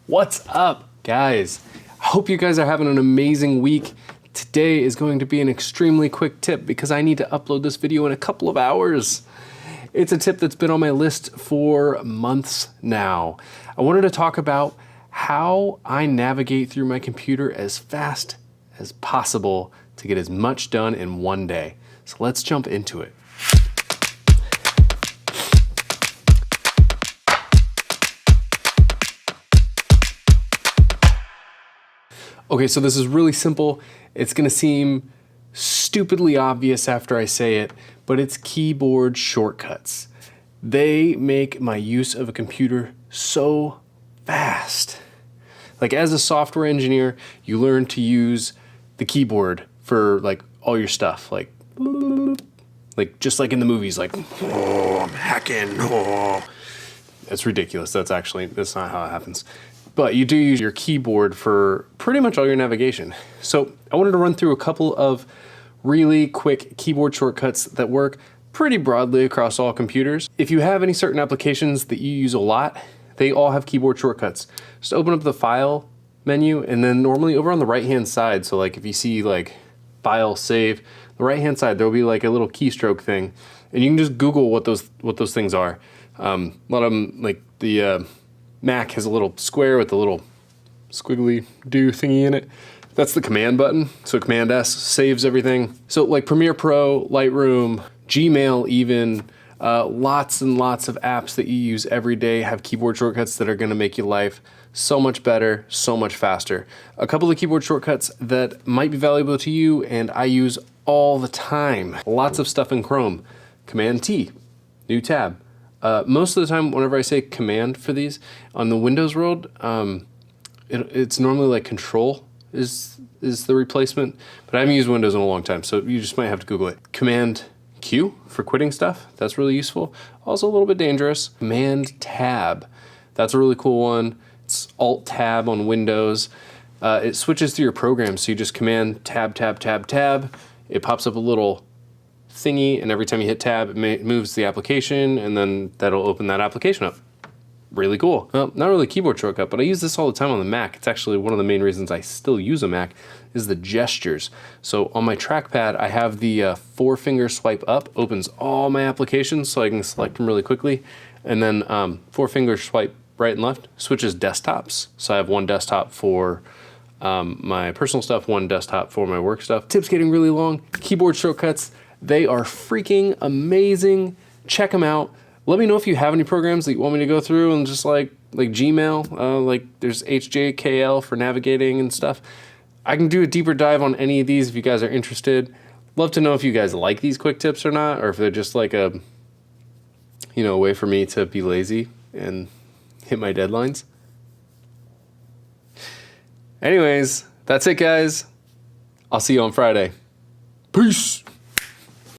What's up, guys? I hope you guys are having an amazing week. Today is going to be an extremely quick tip because I need to upload this video in a couple of hours. It's a tip that's been on my list for months now. I wanted to talk about how I navigate through my computer as fast as possible to get as much done in one day. So let's jump into it. Okay, so this is really simple. It's gonna seem stupidly obvious after I say it, but it's keyboard shortcuts. They make my use of a computer so fast. Like, as a software engineer, you learn to use the keyboard for like all your stuff, like just like in the movies, like, oh, I'm hacking, oh. It's ridiculous. That's not how it happens. But you do use your keyboard for pretty much all your navigation. So I wanted to run through a couple of really quick keyboard shortcuts that work pretty broadly across all computers. If you have any certain applications that you use a lot, they all have keyboard shortcuts. Just open up the File menu, and then normally over on the right-hand side, so like if you see like File, Save, the right-hand side, there'll be like a little keystroke thing, and you can just Google what those things are. A lot of them, like the Mac has a little square with a little squiggly do thingy in it. That's the command button. So Command S saves everything. So like Premiere Pro, Lightroom, Gmail even, lots and lots of apps that you use every day have keyboard shortcuts that are gonna make your life so much better, so much faster. A couple of keyboard shortcuts that might be valuable to you and I use all the time. Lots of stuff in Chrome. Command T, new tab. Most of the time, whenever I say command for these, on the Windows world, it's normally like Control is the replacement, but I haven't used Windows in a long time, so you just might have to Google it. Command Q for quitting stuff, that's really useful. Also a little bit dangerous. Command Tab, that's a really cool one. It's Alt Tab on Windows. It switches through your programs, so you just Command Tab, Tab, Tab, Tab. It pops up a little thingy, and every time you hit tab, it moves the application, and then that'll open that application up. Really cool. Well, not really a keyboard shortcut, but I use this all the time on the Mac. It's actually one of the main reasons I still use a Mac is the gestures. So on my trackpad, I have the 4-finger swipe up, opens all my applications so I can select them really quickly. And then 4-finger swipe right and left switches desktops. So I have one desktop for my personal stuff, one desktop for my work stuff. Tip's getting really long. Keyboard shortcuts, they are freaking amazing. Check them out. Let me know if you have any programs that you want me to go through, and just like Gmail, like there's HJKL for navigating and stuff. I can do a deeper dive on any of these if you guys are interested. Love to know if you guys like these quick tips or not, or if they're just like a way for me to be lazy and hit my deadlines. Anyways, that's it, guys. I'll see you on Friday. Peace.